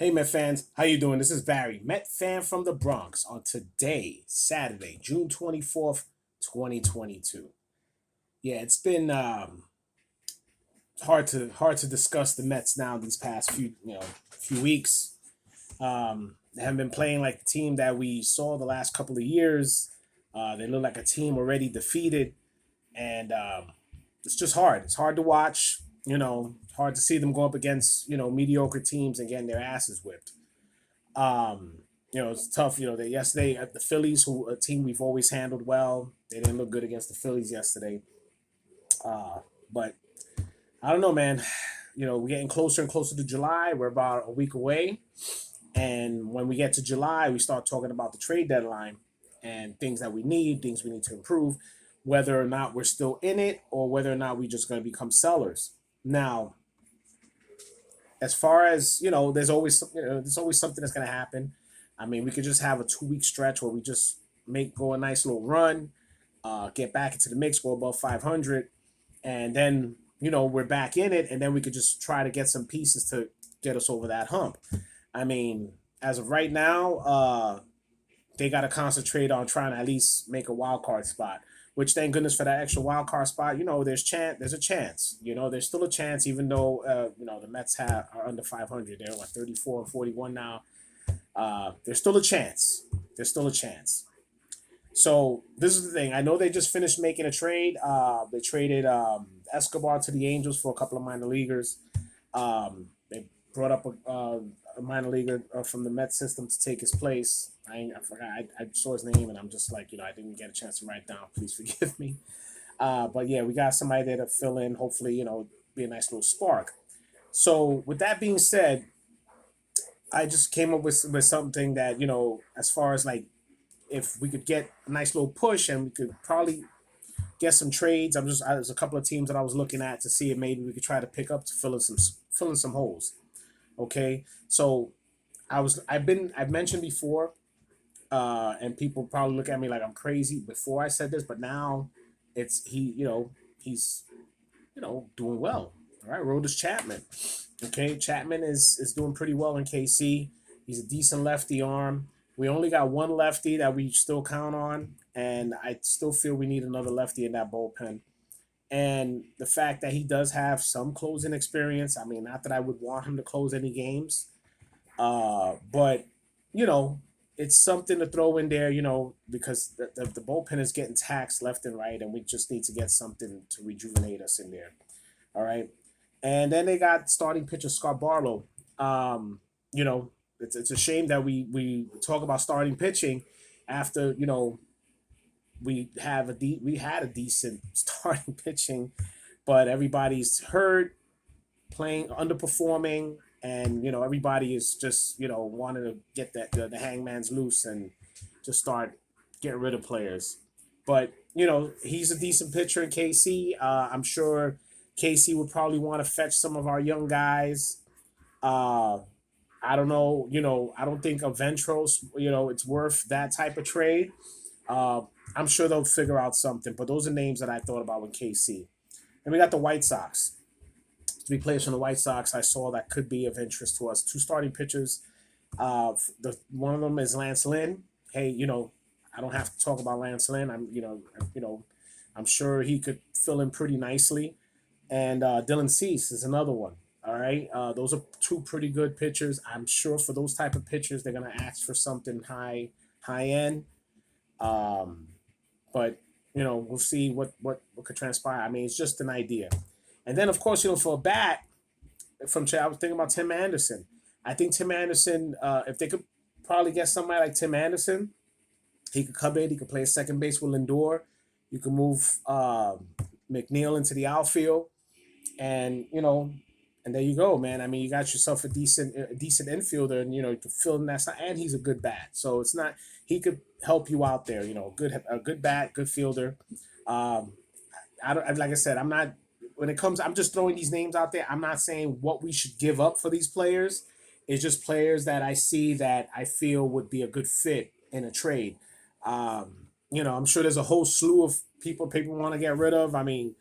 Hey Met fans, how you doing? This is Barry, Met fan from the Bronx. On today, Saturday, June 24th, 2022. Yeah, it's been hard to discuss the Mets now these past few weeks. They haven't been playing like the team that we saw the last couple of years. They look like a team already defeated, and it's just hard. It's hard to watch. Hard to see them go up against mediocre teams and getting their asses whipped. It's tough. That yesterday at the Phillies, who a team we've always handled well, they didn't look good against the Phillies yesterday. But I don't know, man. We're getting closer and closer to July. We're about a week away, and when we get to July, we start talking about the trade deadline and things that we need, things we need to improve, whether or not we're still in it or whether or not we're just going to become sellers. Now, as far as there's always something that's going to happen. I mean, we could just have a 2 week stretch where we just make go a nice little run, get back into the mix, go above 500, and then we're back in it, and then we could just try to get some pieces to get us over that hump. I mean, as of right now, they got to concentrate on trying to at least make a wild card spot. Which thank goodness for that extra wild card spot. There's a chance. There's still a chance, even though the Mets are under 500. They're what 34 and 41 now. There's still a chance. There's still a chance. So this is the thing. I know they just finished making a trade. They traded Escobar to the Angels for a couple of minor leaguers. They brought up a minor leaguer from the Met system to take his place. I forgot. I saw his name, and I'm just like, I didn't get a chance to write down. Please forgive me. But yeah, we got somebody there to fill in. Hopefully, be a nice little spark. So with that being said, I just came up with something that as far as like if we could get a nice little push and we could probably get some trades. There's a couple of teams that I was looking at to see if maybe we could try to pick up to fill in some holes. Okay, so I've mentioned before, and people probably look at me like I'm crazy before I said this, but now he's doing well. All right, Roldis Chapman. Okay, Chapman is doing pretty well in KC. He's a decent lefty arm. We only got one lefty that we still count on, and I still feel we need another lefty in that bullpen. And the fact that he does have some closing experience, I mean, not that I would want him to close any games, but you know, it's something to throw in there, because the bullpen is getting taxed left and right, and we just need to get something to rejuvenate us in there. All right. And then they got starting pitcher Scott Barlow. You know, it's a shame that we talk about starting pitching after we had a decent starting pitching, but everybody's hurt, playing underperforming, and everybody is just wanting to get the hangman's loose and just start getting rid of players. But he's a decent pitcher in KC. I'm sure KC would probably want to fetch some of our young guys. Uh, I don't know. I don't think of Ventros. It's worth that type of trade. Uh, I'm sure they'll figure out something. But those are names that I thought about with KC. And we got the White Sox. Three players from the White Sox I saw that could be of interest to us. Two starting pitchers. The one of them is Lance Lynn. Hey, I don't have to talk about Lance Lynn. I'm sure he could fill in pretty nicely. And Dylan Cease is another one. All right, those are two pretty good pitchers. I'm sure for those type of pitchers, they're gonna ask for something high end. Um, but we'll see what could transpire. I mean, it's just an idea. And then, of course, for a bat I was thinking about Tim Anderson. I think Tim Anderson, if they could probably get somebody like Tim Anderson, he could come in. He could play second base with Lindor. You can move McNeil into the outfield, and and there you go, man. I mean, you got yourself a decent infielder, and you can fill in that side, and he's a good bat. So it's not he could help you out there. A good bat, good fielder. Um, I don't like I said, I'm not when it comes. I'm just throwing these names out there. I'm not saying what we should give up for these players. It's just players that I see that I feel would be a good fit in a trade. I'm sure there's a whole slew of people want to get rid of. I mean,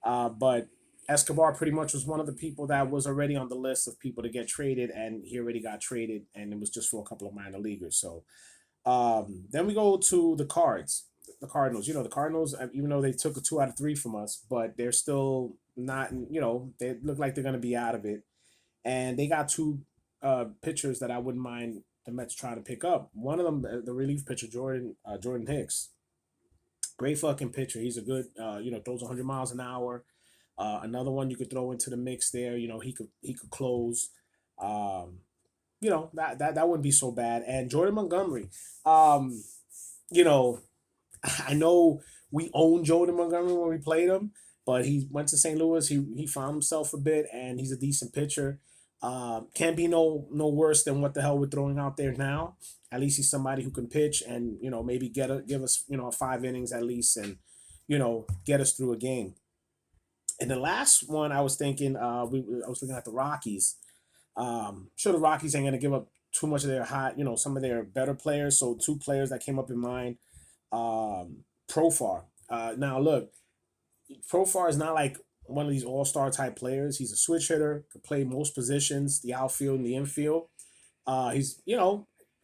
but Escobar pretty much was one of the people that was already on the list of people to get traded, and he already got traded, and it was just for a couple of minor leaguers. So then we go to the Cards, the Cardinals. You know, the Cardinals, even though they took a 2 out of 3 from us, but they're still not. You know, they look like they're going to be out of it, and they got two pitchers that I wouldn't mind the Mets trying to pick up. One of them, the relief pitcher Jordan Hicks, great fucking pitcher. He's a good, throws 100 miles an hour. Another one you could throw into the mix there. You know, he could close. Um, that wouldn't be so bad. And Jordan Montgomery, um, you know, I know we owned Jordan Montgomery when we played him, but he went to St. Louis. He found himself a bit, and he's a decent pitcher. Can't be no worse than what the hell we're throwing out there now. At least he's somebody who can pitch and maybe give us 5 innings at least, and get us through a game. And the last one I was thinking, I was looking at the Rockies. Sure, the Rockies ain't gonna give up too much of their some of their better players. So two players that came up in mind, Profar. Now look, Profar is not like one of these all-star type players. He's a switch hitter, could play most positions, the outfield and the infield. He's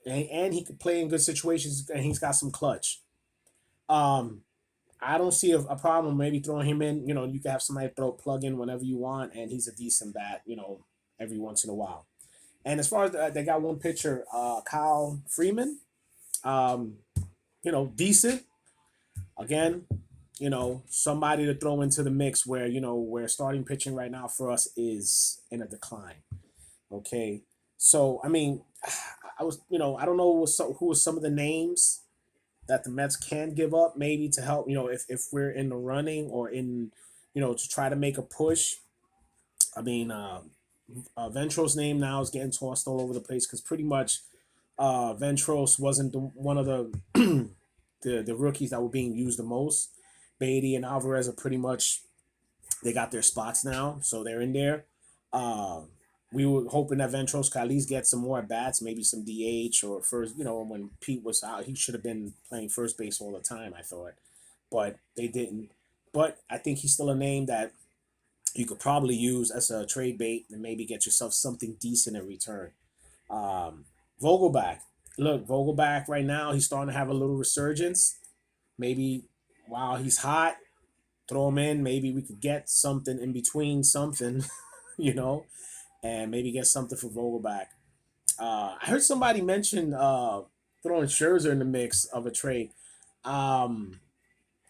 and he could play in good situations, and he's got some clutch. Um, I don't see a problem maybe throwing him in. You can have somebody throw plug in whenever you want, and he's a decent bat. Every once in a while. And as far as they got one pitcher, Kyle Freeman, um, decent. Again, somebody to throw into the mix where starting pitching right now for us is in a decline. Okay. So, I mean, I was, I don't know who was some of the names that the Mets can give up maybe to help, if we're in the running or to try to make a push. I mean, Ventro's name now is getting tossed all over the place because pretty much Ventros wasn't one of the, the rookies that were being used the most. Beatty and Alvarez are pretty much they got their spots now, so they're in there. Uh, we were hoping that Ventros could at least get some more at bats, maybe some DH or first. When Pete was out, he should have been playing first base all the time. I thought, but they didn't. But I think he's still a name that you could probably use as a trade bait and maybe get yourself something decent in return. Um, Vogelback. Look, Vogelback right now, he's starting to have a little resurgence. Maybe while he's hot, throw him in. Maybe we could get something in between something, you know, and maybe get something for Vogelback. I heard somebody mention throwing Scherzer in the mix of a trade. Um,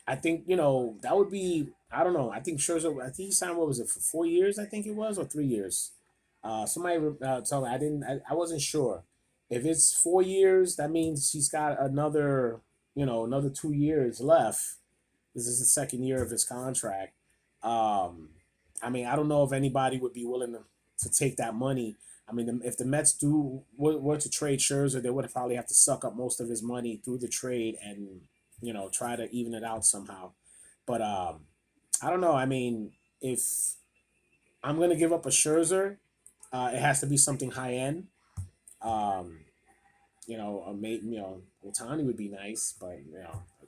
I think that would be. I don't know. I think Scherzer. I think he signed what was it for 4 years? I think it was or 3 years. Somebody told me I didn't. I wasn't sure. If it's 4 years, that means he's got another 2 years left. This is the second year of his contract. Um, I mean, I don't know if anybody would be willing to take that money. I mean, if the Mets were to trade Scherzer, they would probably have to suck up most of his money through the trade and try to even it out somehow. But I don't know. I mean, if I'm gonna give up a Scherzer, it has to be something high end. Um, Otani would be nice, but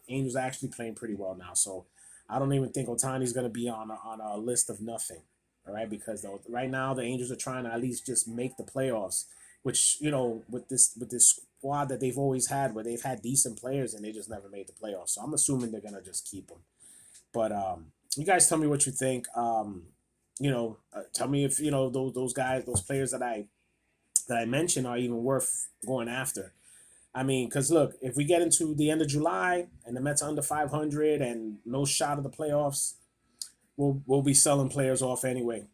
Angels actually playing pretty well now, so I don't even think Otani's going to be on a list of nothing. All right, because right now the Angels are trying to at least just make the playoffs, which with this squad that they've always had, where they've had decent players and they just never made the playoffs. So I'm assuming they're gonna just keep them. But you guys tell me what you think. Tell me if those guys, those players that I mentioned are even worth going after. I mean, because look, if we get into the end of July and the Mets are under 500 and no shot of the playoffs, we'll be selling players off anyway.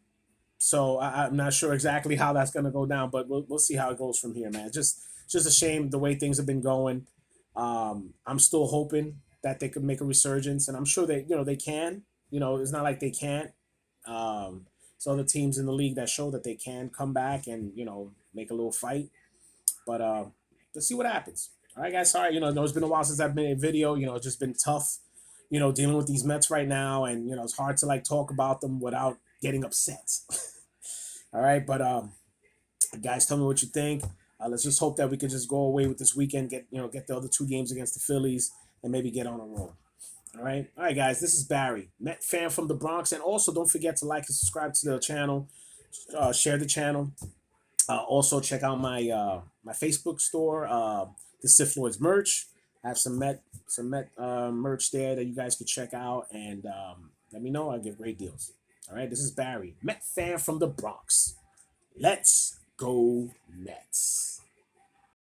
So I'm not sure exactly how that's going to go down, but we'll see how it goes from here, man. Just a shame the way things have been going. I'm still hoping that they could make a resurgence, and I'm sure they can. It's not like they can't. So other teams in the league that show that they can come back and make a little fight. But let's see what happens. All right, guys. Sorry, it's been a while since I've made a video. It's just been tough, dealing with these Mets right now, and it's hard to like talk about them without getting upset. All right, but guys, tell me what you think. Let's just hope that we can just go away with this weekend, get the other two games against the Phillies, and maybe get on a roll. All right, guys. This is Barry, Met fan from the Bronx, and also don't forget to like and subscribe to the channel, share the channel. Also check out my Facebook store, the Sith Lords merch. I have some Met merch there that you guys can check out, and let me know. I give great deals. All right, this is Barry, Met fan from the Bronx. Let's go Mets.